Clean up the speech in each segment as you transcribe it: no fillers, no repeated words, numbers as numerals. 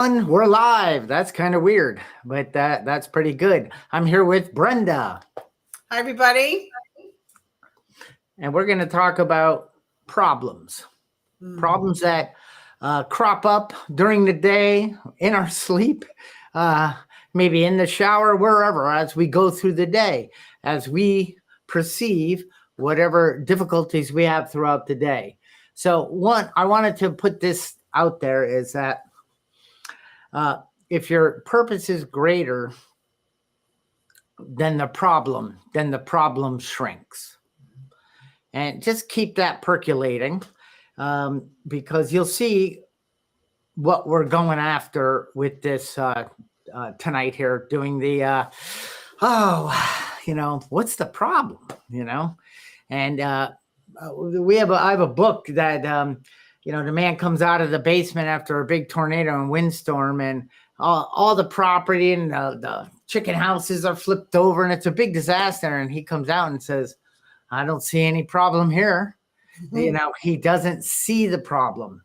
We're live. That's kind of weird, but that's pretty good. I'm here with Brenda, Hi, everybody. and we're going to talk about problems. Problems that crop up during the day, in our sleep, uh, maybe in the shower, wherever, as we go through the day, as we perceive whatever difficulties we have throughout the day. So, one, I wanted to put this out there is that if your purpose is greater than the problem shrinks. And just keep that percolating, because you'll see what we're going after with this tonight here, doing the what's the problem, and I have a book that the man comes out of the basement after a big tornado and windstorm, and all the property and the chicken houses are flipped over, and it's a big disaster, and he comes out and says, I don't see any problem here. He doesn't see the problem.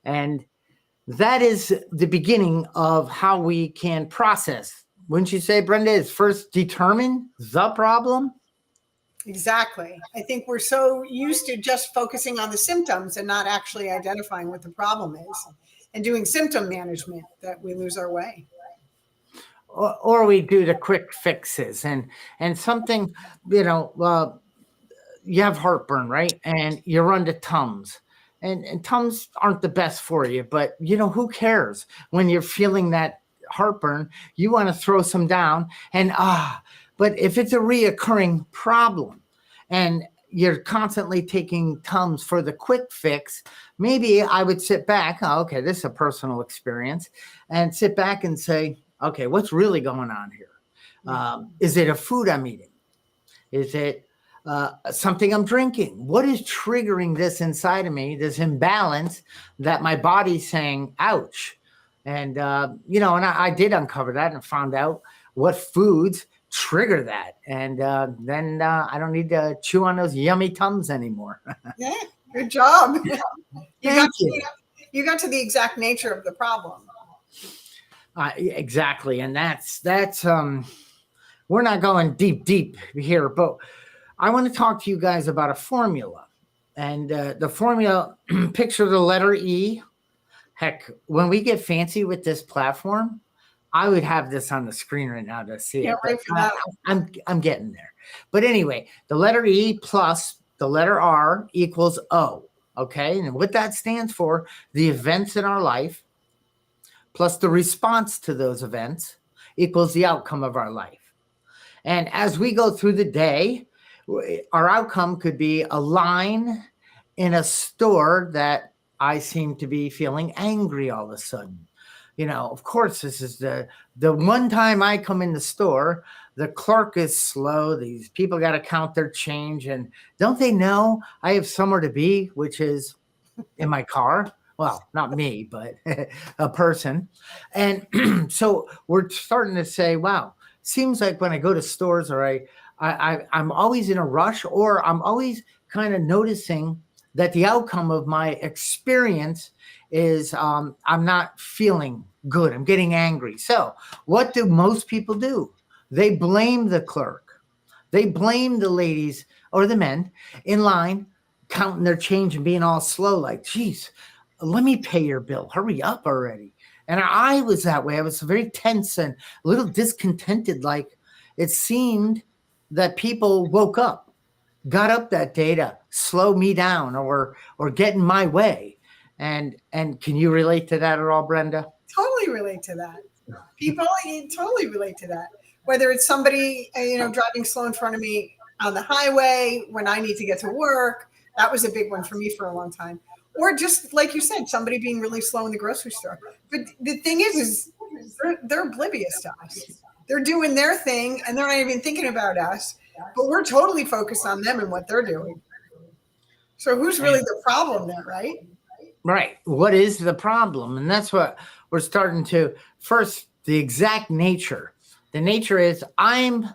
And that is the beginning of how we can process. Wouldn't you say, Brenda, is first determine the problem? Exactly. I think we're so used to just focusing on the symptoms and not actually identifying what the problem is and doing symptom management that we lose our way. Or we do the quick fixes and something, you have heartburn, right? And you run to Tums. And Tums aren't the best for you, but who cares when you're feeling that heartburn? You want to throw some down but if it's a reoccurring problem and you're constantly taking Tums for the quick fix, maybe I would sit back. Oh, okay, this is a personal experience, and sit back and say, okay, what's really going on here? Is it a food I'm eating? Is it something I'm drinking? What is triggering this inside of me, this imbalance that my body's saying, ouch? And, and I did uncover that and found out what foods trigger that. And then I don't need to chew on those yummy Tums anymore. Yeah, good job. You got to the exact nature of the problem. Exactly. And that's we're not going deep here, but I want to talk to you guys about a formula. And the formula, picture the letter E. Heck, when we get fancy with this platform, I would have this on the screen right now to see it. Right for that. I'm getting there. But anyway, the letter E plus the letter R equals O. Okay. And what that stands for, the events in our life plus the response to those events equals the outcome of our life. And as we go through the day, our outcome could be a line in a store that I seem to be feeling angry all of a sudden. Of course, this is the one time I come in the store, the clerk is slow. These people got to count their change. And don't they know I have somewhere to be, which is in my car? Well, not me, but a person. And so we're starting to say, wow, seems like when I go to stores or I'm always in a rush, or I'm always kind of noticing that the outcome of my experience is I'm not feeling good. I'm getting angry. So what do most people do? They blame the clerk. They blame the ladies or the men in line counting their change and being all slow, like, geez, let me pay your bill. Hurry up already. And I was that way. I was very tense and a little discontented. Like it seemed that people woke up, got up that day to slow me down or get in my way. And can you relate to that at all, Brenda? Totally relate to that. People totally relate to that. Whether it's somebody, driving slow in front of me on the highway when I need to get to work. That was a big one for me for a long time. Or just like you said, somebody being really slow in the grocery store. But the thing is they're oblivious to us. They're doing their thing and they're not even thinking about us. But we're totally focused on them and what they're doing. So who's really the problem there, right? Right. What is the problem? And that's what we're starting to first, the exact nature. The nature is I'm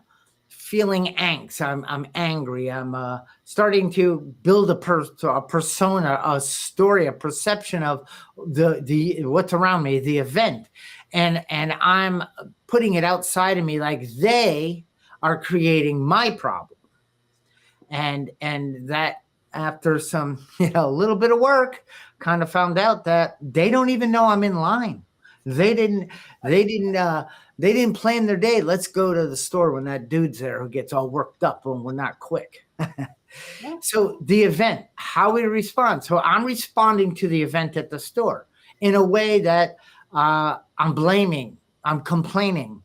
feeling angst. I'm angry. I'm starting to build a persona, a story, a perception of the what's around me, the event, and I'm putting it outside of me like they are creating my problem, and that after some a little bit of work, kind of found out that they don't even know I'm in line. They didn't. They didn't. They didn't plan their day. Let's go to the store when that dude's there who gets all worked up when we're not quick. So the event, how we respond. So I'm responding to the event at the store in a way that I'm blaming, I'm complaining,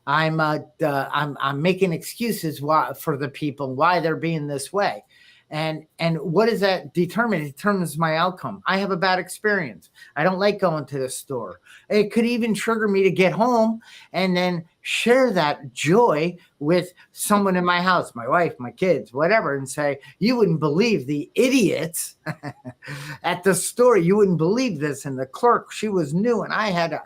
I'm making excuses for the people why they're being this way. And what does that determine? It determines my outcome. I have a bad experience. I don't like going to the store. It could even trigger me to get home and then share that joy with someone in my house, my wife, my kids, whatever, and say, you wouldn't believe the idiots at the store. You wouldn't believe this. And the clerk, she was new, and I had,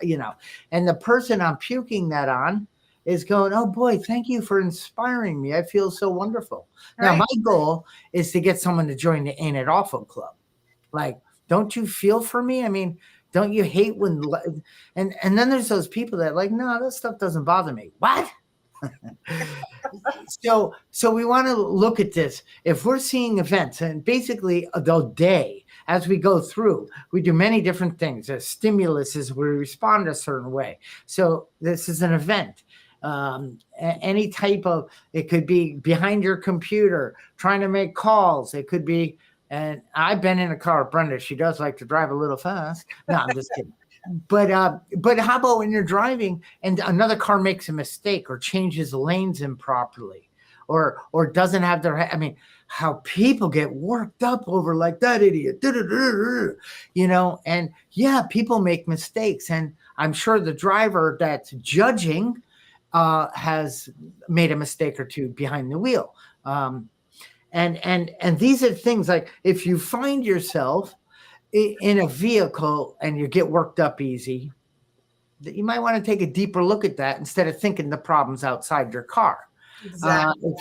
and the person I'm puking that on is going, oh boy, thank you for inspiring me. I feel so wonderful. Right. Now, my goal is to get someone to join the Ain't It Awful Club. Like, don't you feel for me? I mean, don't you hate when, and then there's those people that like, no, that stuff doesn't bother me. What? So we want to look at this. If we're seeing events, and basically the day, as we go through, we do many different things. A stimulus is we respond a certain way. So this is an event. Any type of, it could be behind your computer trying to make calls. It could be, and I've been in a car with Brenda. She does like to drive a little fast. No, I'm just kidding. But how about when you're driving and another car makes a mistake or changes lanes improperly, or doesn't have their, I mean, how people get worked up over like that idiot, and yeah, people make mistakes. And I'm sure the driver that's judging has made a mistake or two behind the wheel. And these are things like, if you find yourself in a vehicle and you get worked up easy, you might want to take a deeper look at that instead of thinking the problem's outside your car. Exactly.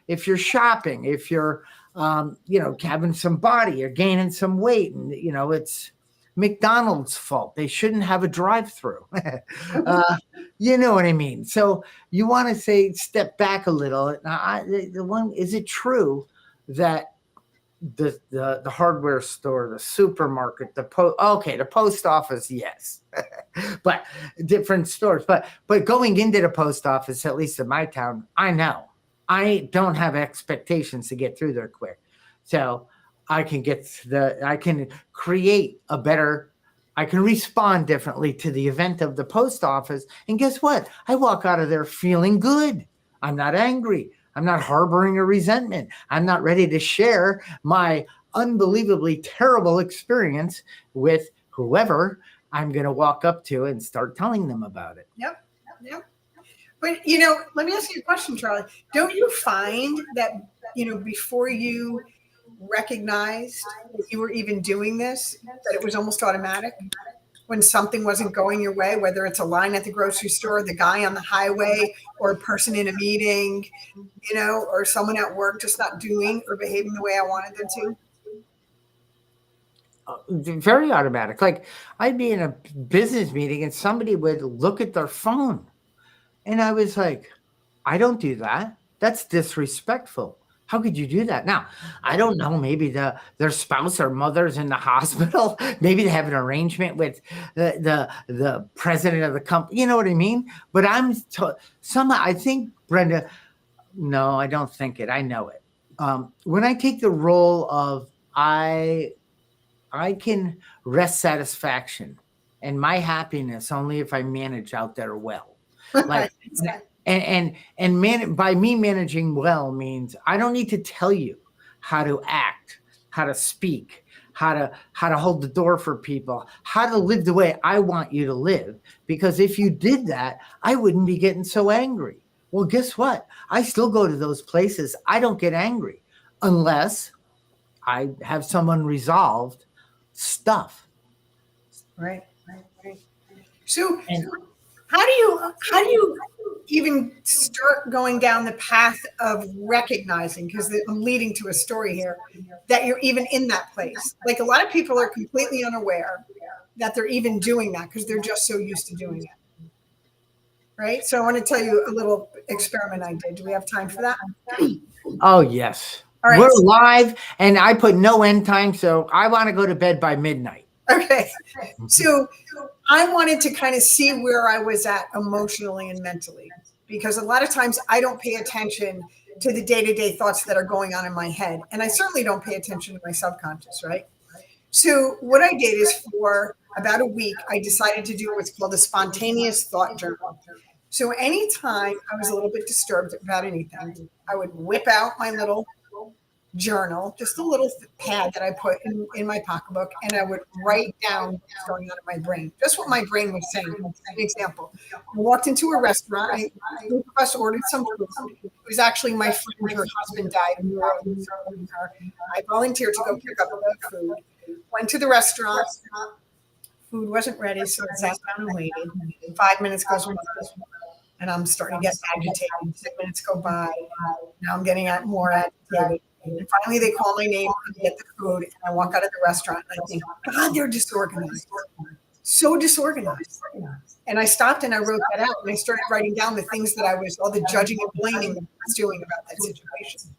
If you're shopping, if you're having some body or gaining some weight, and it's McDonald's fault. They shouldn't have a drive-through. You know what I mean? So you want to say, step back a little. Now, is it true that the hardware store, the supermarket, the post office, yes, but different stores. But going into the post office, at least in my town, I know I don't have expectations to get through there quick, so I can create a better. I can respond differently to the event of the post office, and guess what? I walk out of there feeling good. I'm not angry. I'm not harboring a resentment. I'm not ready to share my unbelievably terrible experience with whoever I'm going to walk up to and start telling them about it. Yep. But, let me ask you a question, Charlie. Don't you find that, before you recognized that you were even doing this, that it was almost automatic? When something wasn't going your way, whether it's a line at the grocery store, the guy on the highway, or a person in a meeting, or someone at work just not doing or behaving the way I wanted them to? Very automatic. Like, I'd be in a business meeting and somebody would look at their phone. And I was like, I don't do that. That's disrespectful. How could you do that? Now, I don't know, maybe their spouse or mother's in the hospital. Maybe they have an arrangement with the president of the company. You know what I mean? But I think, Brenda, no, I don't think it. I know it. When I take the role of, I can rest satisfaction and my happiness only if I manage out there well. Like, And by me managing well means I don't need to tell you how to act, how to speak, how to hold the door for people, how to live the way I want you to live. Because if you did that, I wouldn't be getting so angry. Well, guess what? I still go to those places. I don't get angry unless I have some unresolved stuff. Right. So how do you even start going down the path of recognizing, because I'm leading to a story here, that you're even in that place. Like a lot of people are completely unaware that they're even doing that because they're just so used to doing it. Right. So I want to tell you a little experiment I did. Do we have time for that? Oh, yes. All right. We're live, and I put no end time, so I want to go to bed by midnight. Okay. So I wanted to kind of see where I was at emotionally and mentally, because a lot of times I don't pay attention to the day-to-day thoughts that are going on in my head. And I certainly don't pay attention to my subconscious, right? So what I did is, for about a week, I decided to do what's called a spontaneous thought journal. So anytime I was a little bit disturbed about anything, I would whip out my little journal, just a little pad that I put in my pocketbook, and I would write down what's going on in my brain, just what my brain was saying. An example, I walked into a restaurant, a group of us ordered some food. It was actually my friend, her husband died, and we were I volunteered to go pick up the food. Went to the restaurant, food wasn't ready, so I sat down and waited. 5 minutes goes by, and I'm starting to get agitated. 10 minutes go by, now I'm getting more agitated. And finally, they call my name and get the food, and I walk out of the restaurant, and I think, God, they're disorganized. So disorganized. And I stopped and I wrote that out, and I started writing down the things that all the judging and blaming that I was doing about that situation.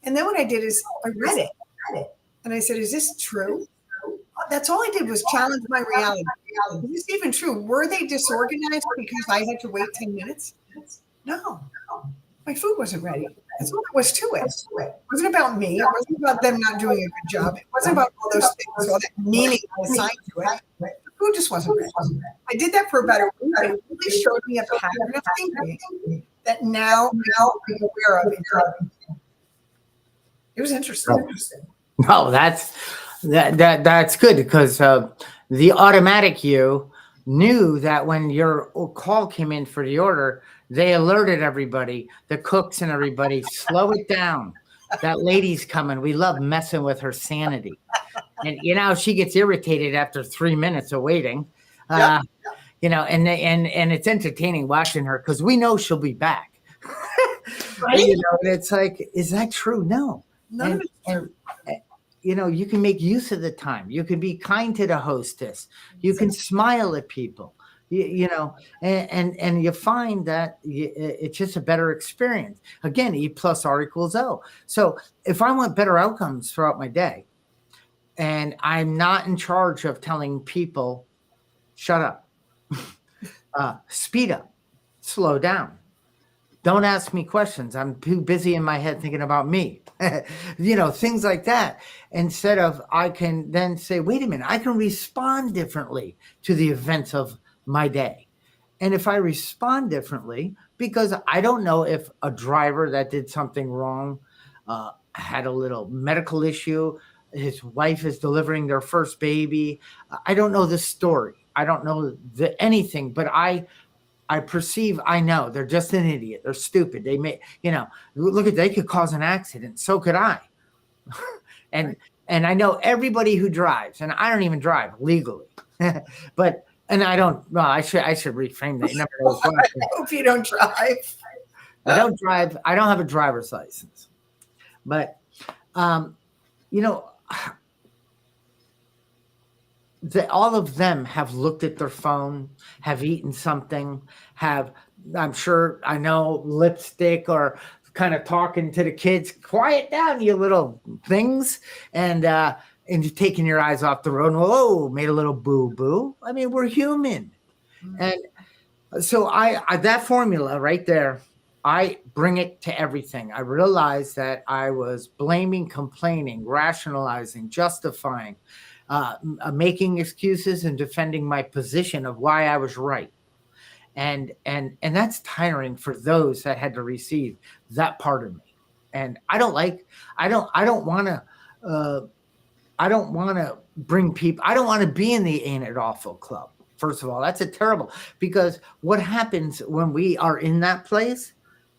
And then what I did is I read it, and I said, is this true? That's all I did was challenge my reality. Is this even true? Were they disorganized because I had to wait 10 minutes? No. My food wasn't ready. That's all there was to it. It wasn't about me. It wasn't about them not doing a good job. It wasn't about all those things, all that meaning I assigned to it. The food just wasn't ready. I did that for about a week, and it really showed me a pattern of thinking that now I'm aware of. It was interesting. No, that's good, because the automatic you knew that when your call came in for the order, they alerted everybody, the cooks and everybody, slow it down. That lady's coming. We love messing with her sanity. And she gets irritated after 3 minutes of waiting. And it's entertaining watching her, because we know she'll be back. Right? And it's like, is that true? No. None of it's true. You can make use of the time. You can be kind to the hostess. You can smile at people. And you find that it's just a better experience. Again, E plus R equals O. So if I want better outcomes throughout my day, and I'm not in charge of telling people, shut up, speed up, slow down, don't ask me questions, I'm too busy in my head thinking about me, things like that. Instead of, I can then say, wait a minute, I can respond differently to the events of my day. And if I respond differently, because I don't know if a driver that did something wrong, had a little medical issue, his wife is delivering their first baby, I don't know the story, I don't know anything, but I perceive, I know they're just an idiot, they're stupid, they may, they could cause an accident, so could I. and I know everybody who drives, and I don't even drive legally, but I don't. Well, I should reframe that. I hope you don't drive. I don't drive. I don't have a driver's license, but all of them have looked at their phone, have eaten something, I'm sure, I know, lipstick, or kind of talking to the kids, quiet down, you little things, and you're taking your eyes off the road, and whoa, made a little boo-boo. I mean, we're human. Mm-hmm. And so I that formula right there, I bring it to everything. I realized that I was blaming, complaining, rationalizing, justifying, making excuses, and defending my position of why I was right. And that's tiring for those that had to receive that part of me. And I don't want to bring people, I don't want to be in the Ain't It Awful Club. First of all, that's terrible, because what happens when we are in that place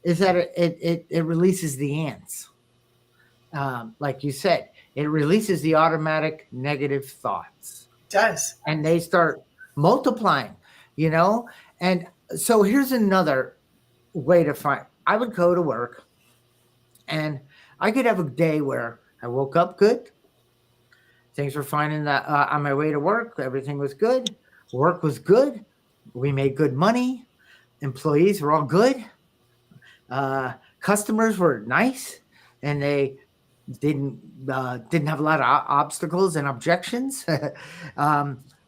is that it releases the ants. Like you said, it releases the automatic negative thoughts. It does. And they start multiplying, And so here's another way to find. I would go to work, and I could have a day where I woke up good, things were fine in that on my way to work, everything was good, work was good, we made good money, employees were all good, customers were nice, and they didn't have a lot of obstacles and objections.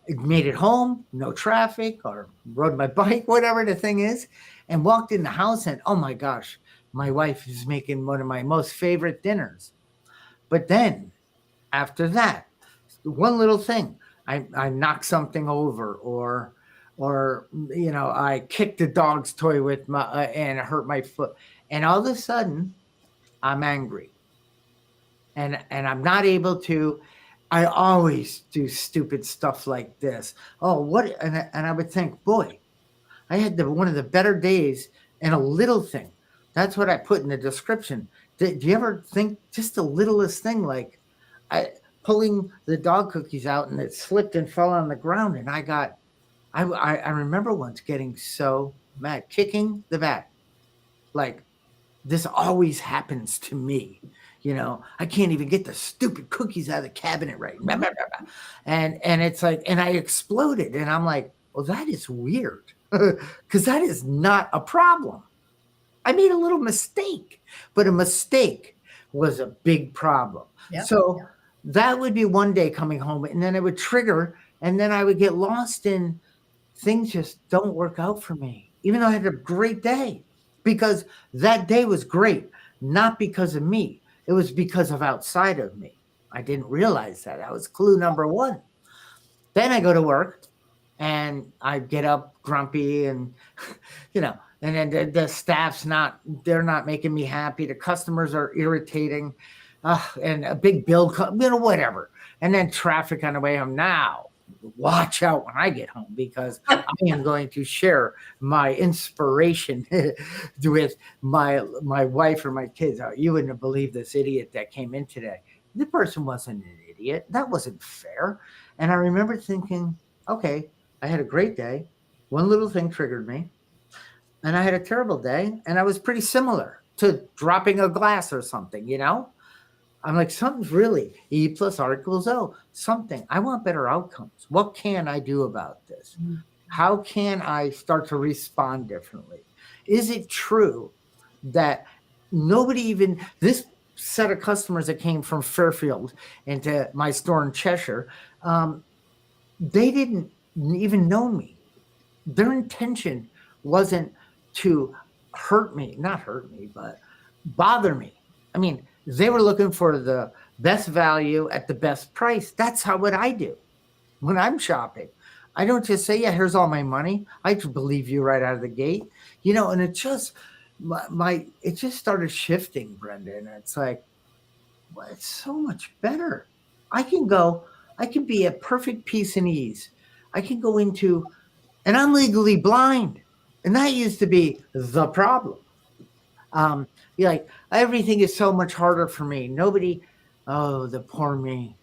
Made it home, no traffic, or rode my bike, whatever the thing is, and walked in the house, and oh my gosh, my wife is making one of my most favorite dinners. But then after that, one little thing, I knocked something over, or I kicked the dog's toy with my and it hurt my foot, and all of a sudden I'm angry, and I'm not able to. I always do stupid stuff like this. Oh, what? And I would think, boy, I had one of the better days and a little thing. That's what I put in the description. Do you ever think just the littlest thing, like I pulling the dog cookies out and it slipped and fell on the ground, and I remember once getting so mad, kicking the bat, like this always happens to me. I can't even get the stupid cookies out of the cabinet right. Blah, blah, blah, blah. And it's like, and I exploded, and I'm like, well, that is weird because that is not a problem. I made a little mistake, but a mistake was a big problem. Yep. So that would be one day coming home, and then it would trigger, and then I would get lost in things just don't work out for me, even though I had a great day, because that day was great, not because of me. It was because of outside of me. I didn't realize that. That was clue number one. Then I go to work, and I get up grumpy, and and then the staff's they're not making me happy. The customers are irritating, and a big bill, whatever. And then traffic on the way home. Now, watch out when I get home, because I am going to share my inspiration with my wife or my kids. Oh, you wouldn't believe this idiot that came in today. The person wasn't an idiot. That wasn't fair. And I remember thinking, okay, I had a great day. One little thing triggered me. And I had a terrible day. And I was pretty similar to dropping a glass or something, I'm like, something's really E plus R equals O, something. I want better outcomes. What can I do about this? How can I start to respond differently? Is it true that this set of customers that came from Fairfield into my store in Cheshire, they didn't even know me. Their intention wasn't to not hurt me, but bother me. I mean, they were looking for the best value at the best price. That's what I do when I'm shopping. I don't just say, yeah, here's all my money. I just believe you right out of the gate, and it just, it just started shifting, Brenda. And it's like, well, it's so much better. I can be at perfect peace and ease. I can go into, and I'm legally blind. And that used to be the problem. Like, everything is so much harder for me. The poor me.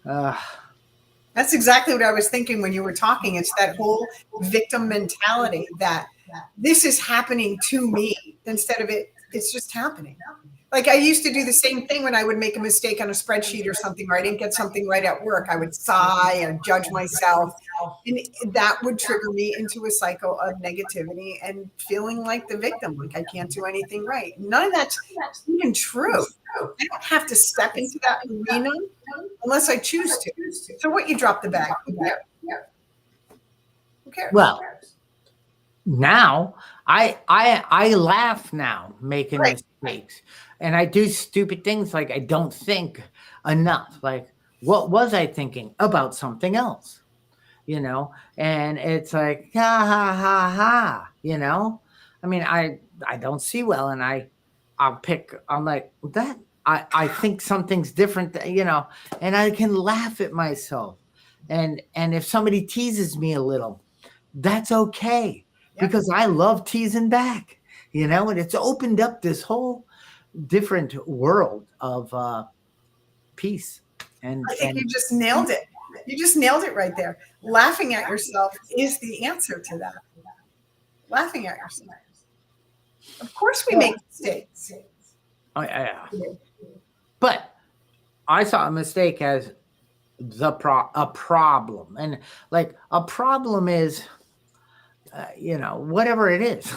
That's exactly what I was thinking when you were talking. It's that whole victim mentality that this is happening to me instead of it's just happening. Like, I used to do the same thing when I would make a mistake on a spreadsheet or something, or I didn't get something right at work. I would sigh and judge myself. And that would trigger me into a cycle of negativity and feeling like the victim, like I can't do anything right. None of that's even true. I don't have to step into that arena unless I choose to. So what, you drop the bag? Who cares? Well, now I laugh now making mistakes, and I do stupid things like I don't think enough. Like, what was I thinking about something else? And it's like, ha ha ha ha. I mean, I don't see well, and I'm like that. I think something's different, and I can laugh at myself. And if somebody teases me a little, that's okay. Yep. Because I love teasing back, and it's opened up this whole different world of peace. And I think you just nailed it. You just nailed it right there. Laughing at yourself is the answer to that. Laughing at yourself. Of course we make mistakes. Yeah. But I saw a mistake as a problem. And like a problem is, whatever it is,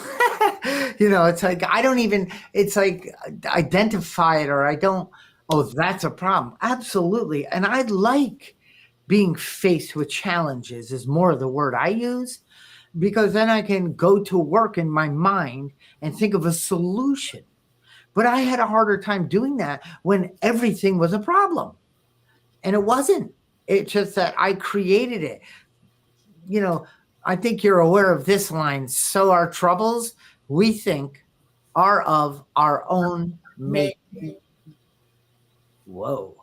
it's like, I don't even, it's like identify it, or I don't, oh, that's a problem. Absolutely. And I like being faced with challenges is more of the word I use, because then I can go to work in my mind and think of a solution. But I had a harder time doing that when everything was a problem. And it wasn't. It's just that I created it. I think you're aware of this line. So our troubles, we think, are of our own making. Whoa.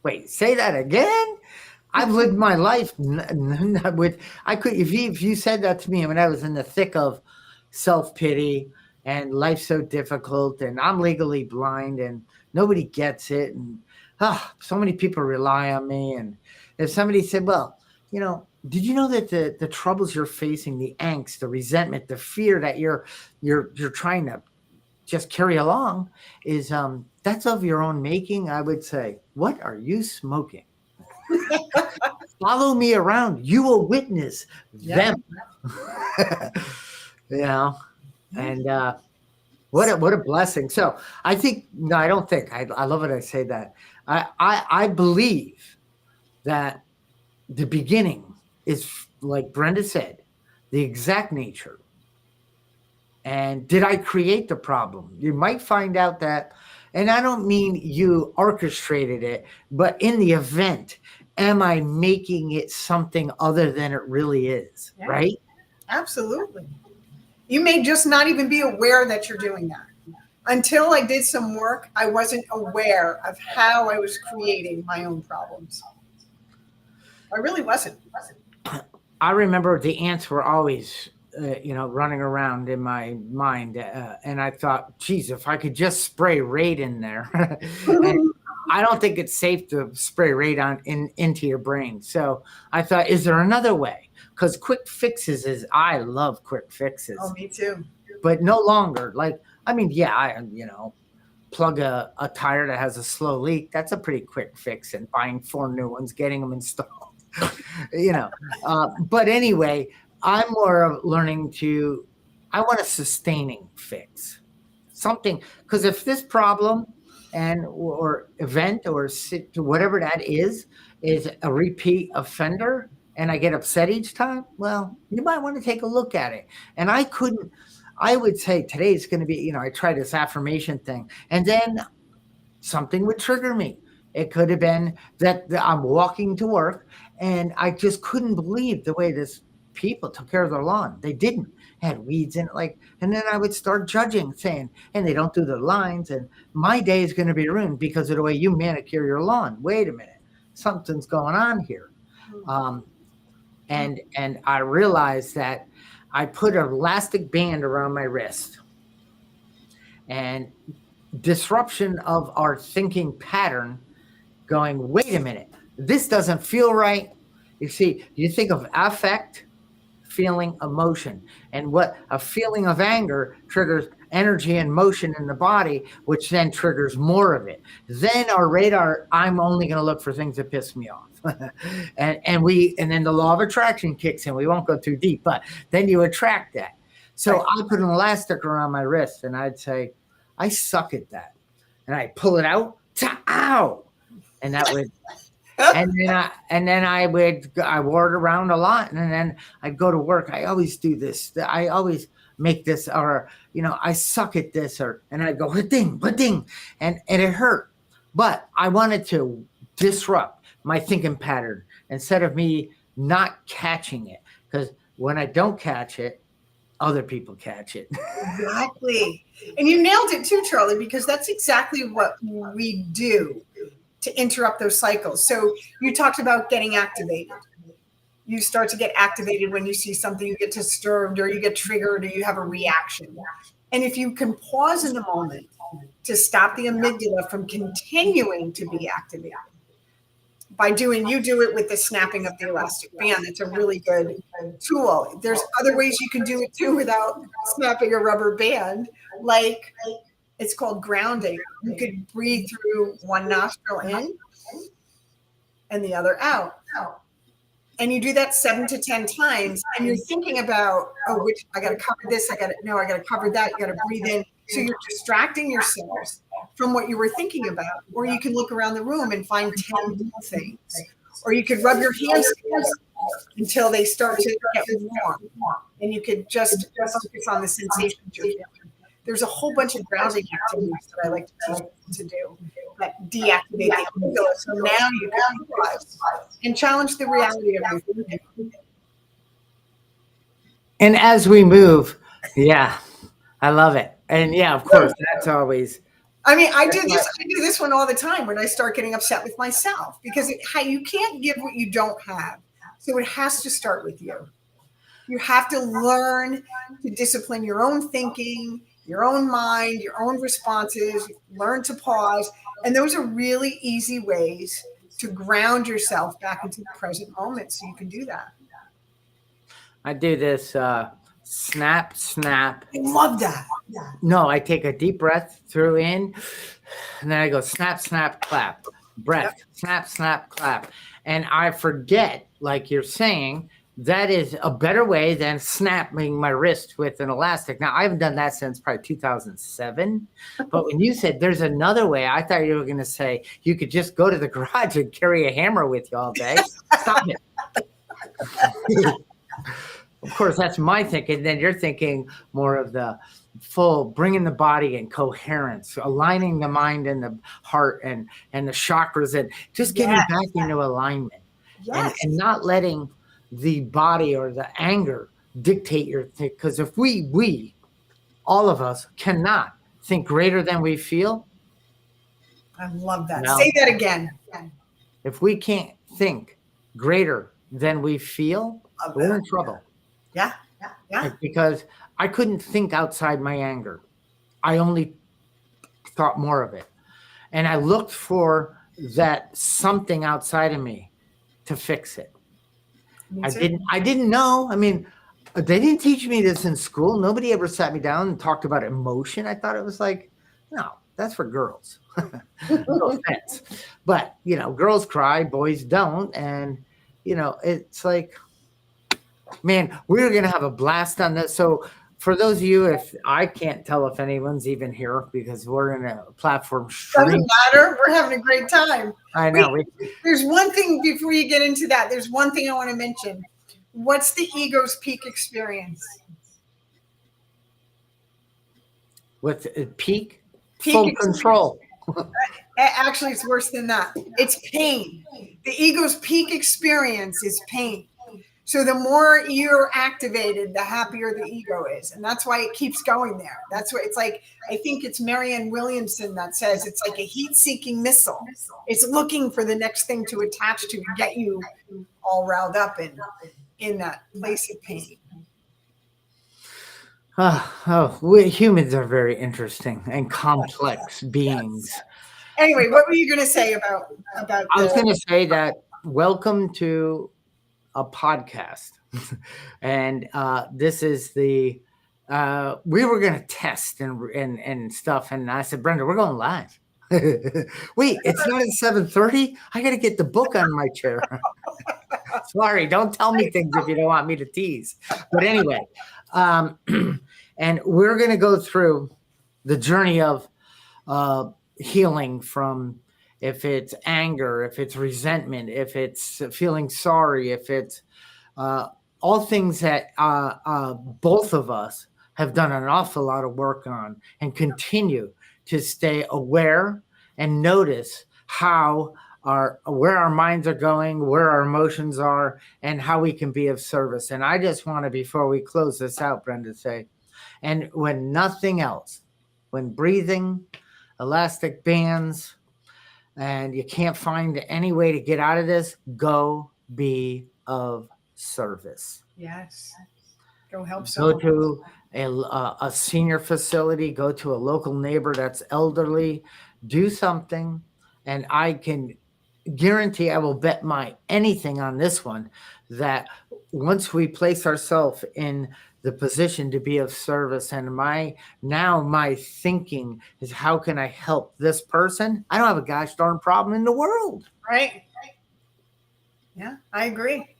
Wait, say that again? I've lived my life with, if you said that to me when I was in the thick of self-pity and life's so difficult and I'm legally blind and nobody gets it, and so many people rely on me. And if somebody said, well, did you know that the troubles you're facing, the angst, the resentment, the fear that you're trying to just carry along is that's of your own making? I would say, what are you smoking? Follow me around. You will witness them. And what a blessing. So I think, no, I don't think, I love it. I say that. I believe that the beginning is, like Brenda said, the exact nature. And did I create the problem? You might find out that, and I don't mean you orchestrated it, but in the event, am I making it something other than it really is? Yeah. Right? Absolutely. You may just not even be aware that you're doing that. Until I did some work, I wasn't aware of how I was creating my own problems. I really wasn't. I remember the ants were always, running around in my mind. And I thought, geez, if I could just spray Raid in there. And I don't think it's safe to spray Raid into your brain. So I thought, is there another way? Because quick fixes I love quick fixes. Oh, me too. But no longer. Like, plug a tire that has a slow leak. That's a pretty quick fix. And buying 4 new ones, getting them installed. But anyway, I'm more of learning I want a sustaining fix. Something, because if this problem or event or whatever that is a repeat offender and I get upset each time, well, you might want to take a look at it. And I would say today's going to be, I try this affirmation thing, and then something would trigger me. It could have been that I'm walking to work and I just couldn't believe the way this people took care of their lawn. They didn't. Had weeds in it, and then I would start judging, saying, and they don't do their lines, and my day is going to be ruined because of the way you manicure your lawn. Wait a minute, something's going on here. And I realized that I put an elastic band around my wrist, and disruption of our thinking pattern, going, wait a minute, this doesn't feel right. You see, you think of affect, feeling, emotion, and what a feeling of anger triggers energy and motion in the body, which then triggers more of it. Then our radar, I'm only going to look for things that piss me off. and then the law of attraction kicks in. We won't go too deep, but then you attract that. So right. I put an elastic around my wrist and I'd say, I suck at that. And I pull it out, ow. And that would, and then I wore it around a lot, and then I'd go to work. I always do this. I always make this, or, I suck at this, and I'd go, ding, and it hurt. But I wanted to disrupt my thinking pattern instead of me not catching it. Because when I don't catch it, other people catch it. Exactly. And you nailed it too, Charlie, because that's exactly what we do to interrupt those cycles. So you talked about getting activated. You start to get activated when you see something, you get disturbed or you get triggered or you have a reaction. And if you can pause in the moment to stop the amygdala from continuing to be activated, by doing, you do it with the snapping of the elastic band. It's a really good tool. There's other ways you can do it too without snapping a rubber band, like it's called grounding. You could breathe through one nostril in and the other out. And you do that 7 to 10 times, and you're thinking about, oh, which I got to cover this, I got to cover that. You got to breathe in. So you're distracting yourself from what you were thinking about. Or you can look around the room and find 10 new things. Or you could rub your hands together until they start to get warm, and you could just focus on the sensations you're feeling. There's a whole bunch of grounding activities that I like to teach people to do that deactivate the ego. So now you can pause and challenge the reality of your thinking. And as we move, yeah, I love it. And yeah, of course, that's always. I mean, I do this one all the time when I start getting upset with myself, because you can't give what you don't have. So it has to start with you. You have to learn to discipline your own thinking, your own mind, your own responses, learn to pause. And those are really easy ways to ground yourself back into the present moment so you can do that. I do this snap, snap. I love that. No, I take a deep breath through in, and then I go snap, snap, clap, breath, snap, snap, clap. And I forget, like you're saying, that is a better way than snapping my wrist with an elastic. Now, I haven't done that since probably 2007. But when you said there's another way, I thought you were going to say you could just go to the garage and carry a hammer with you all day. Stop it. Of course, that's my thinking. Then you're thinking more of the full, bringing the body in coherence, aligning the mind and the heart and the chakras, and just getting back into alignment, and not letting the body or the anger dictate your thing. Because if we, all of us, cannot think greater than we feel. I love that. Say that again. If we can't think greater than we feel, we're in trouble. Yeah. Because I couldn't think outside my anger. I only thought more of it. And I looked for that something outside of me to fix it. I didn't know. I mean, they didn't teach me this in school. Nobody ever sat me down and talked about emotion. I thought it was like, no, that's for girls. No offense. But, girls cry, boys don't. And, it's like, man, we're going to have a blast on this. So for those of you, if I can't tell if anyone's even here because we're in a platform stream. Doesn't matter. We're having a great time. I know. There's one thing before you get into that. There's one thing I want to mention. What's the ego's peak experience? With peak full control. Actually, it's worse than that. It's pain. The ego's peak experience is pain. So the more you're activated, the happier the ego is. And that's why it keeps going there. That's what it's like. I think it's Marianne Williamson that says it's like a heat-seeking missile. It's looking for the next thing to attach to get you all riled up in that place of pain. We humans are very interesting and complex beings. Anyway, what were you going to say about I was going to say that welcome to a podcast. And this is the we were going to test and stuff, and I said, Brenda, we're going live. Wait, it's not at 7:30. I got to get the book on my chair. Sorry, don't tell me things if you don't want me to tease. But anyway, and we're going to go through the journey of healing from, if it's anger, if it's resentment, if it's feeling sorry, if it's all things that both of us have done an awful lot of work on and continue to stay aware and notice where our minds are going, where our emotions are, and how we can be of service. And I just want to, before we close this out, Brenda, say, and when nothing else, when breathing, elastic bands, and you can't find any way to get out of this, go be of service. Yes. Go help someone. Go to a senior facility, go to a local neighbor that's elderly, do something. And I can guarantee, I will bet my anything on this one, that once we place ourselves in the position to be of service, and my thinking is, how can I help this person? I don't have a gosh darn problem in the world. Right. Yeah, I agree.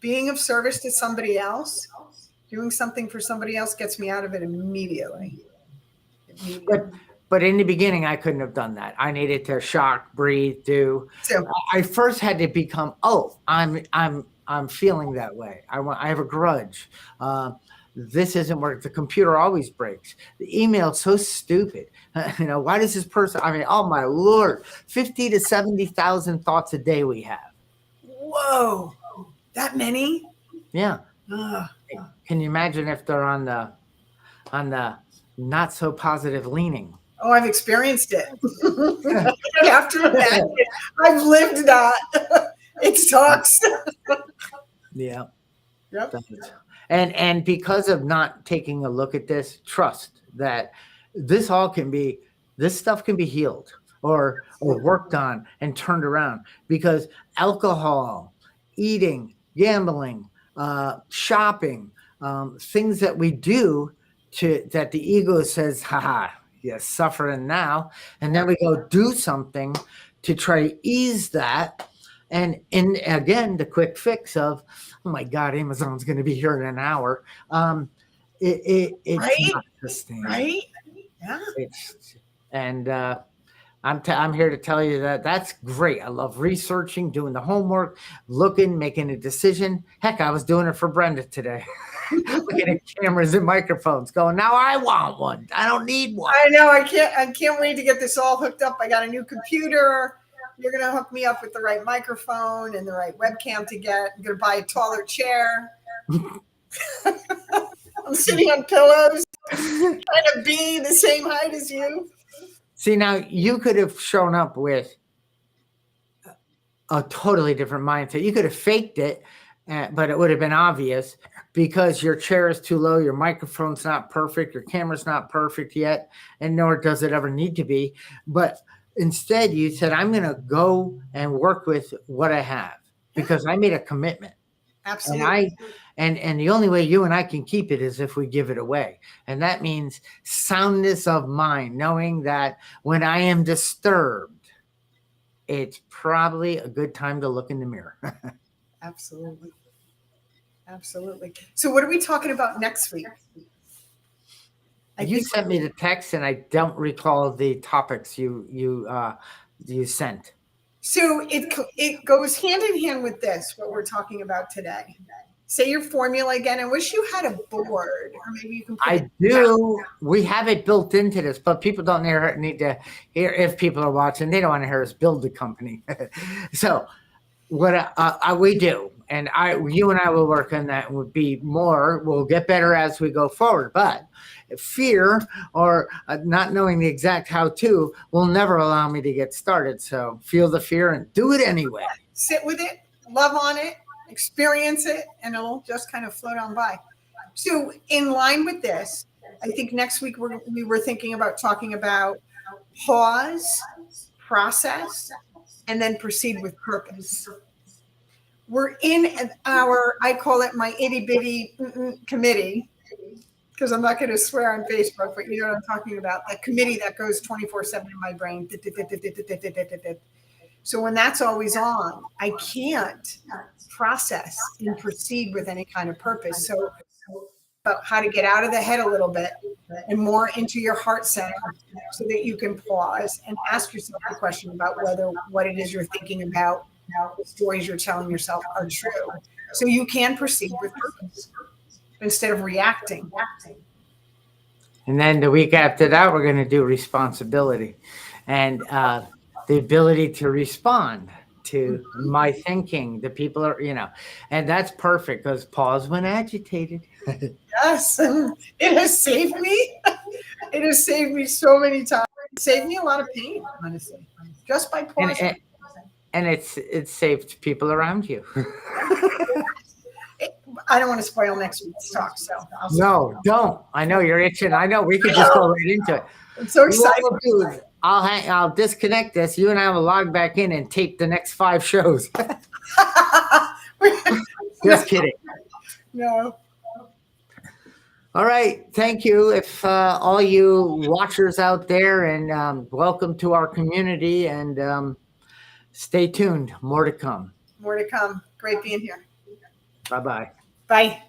Being of service to somebody else, doing something for somebody else gets me out of it immediately. But in the beginning, I couldn't have done that. I needed to shock, breathe, do. So, I first had to become, oh, I'm feeling that way. I have a grudge. This isn't working. The computer always breaks. The email's so stupid. Why does this person? I mean, oh my Lord, 50 to 70,000 thoughts a day we have. whoa, that many? Yeah. Ugh. Can you imagine if they're on the not so positive leaning? Oh, I've experienced it. I have to imagine. I've lived that. It sucks. Yeah. Yep. And because of not taking a look at this, trust that this stuff can be healed or worked on and turned around, because alcohol, eating, gambling, shopping, things that we do that the ego says, haha, you're suffering now. And then we go do something to try to ease that. And again, the quick fix of, oh my God, Amazon's going to be here in an hour. It's Right? not sustainable. Right? Yeah. I'm here to tell you that that's great. I love researching, doing the homework, looking, making a decision. Heck, I was doing it for Brenda today. Looking at cameras and microphones, going, now I want one. I don't need one. I know. I can't wait to get this all hooked up. I got a new computer. You're going to hook me up with the right microphone and the right webcam to get. I'm going to buy a taller chair. I'm sitting on pillows, trying to be the same height as you. See, now you could have shown up with a totally different mindset. You could have faked it, but it would have been obvious, because your chair is too low, your microphone's not perfect, your camera's not perfect yet, and nor does it ever need to be. But instead, you said, I'm going to go and work with what I have, because I made a commitment. Absolutely. And the only way you and I can keep it is if we give it away. And that means soundness of mind, knowing that when I am disturbed, it's probably a good time to look in the mirror. Absolutely. Absolutely. So what are we talking about next week? You sent me the text, and I don't recall the topics you sent. So it goes hand in hand with this, what we're talking about today. Say your formula again. I wish you had a board, or maybe you can put I do. We have it built into this, but people don't need to hear. If people are watching, they don't want to hear us build the company. So what we do, and you and I will work on that, and we'll get better as we go forward. But fear or not knowing the exact how-to will never allow me to get started. So feel the fear and do it anyway. Sit with it, love on it, experience it, and it'll just kind of float on by. So in line with this, I think next week we were thinking about talking about pause, process, and then proceed with purpose. We're in I call it my itty bitty committee, because I'm not going to swear on Facebook, but you know what I'm talking about. That committee that goes 24/7 in my brain. So when that's always on, I can't process and proceed with any kind of purpose. So about how to get out of the head a little bit and more into your heart center, so that you can pause and ask yourself the question about whether what it is you're thinking about, the stories you're telling yourself, are true. So you can proceed with purpose instead of reacting. And then the week after that, we're going to do responsibility, and the ability to respond to my thinking. The people are, and that's perfect, because pause when agitated. Yes, it has saved me. It has saved me so many times. It saved me a lot of pain, honestly, just by pausing. And it's saved people around you. I don't want to spoil next week's talk, so no, don't. I know you're itching. I know we could just go right into it. I'm so excited. I'll disconnect this. You and I will log back in and tape the next 5 shows. Just kidding. No. All right. Thank you. If all you watchers out there, and welcome to our community, and stay tuned. More to come. More to come. Great being here. Bye-bye. Bye.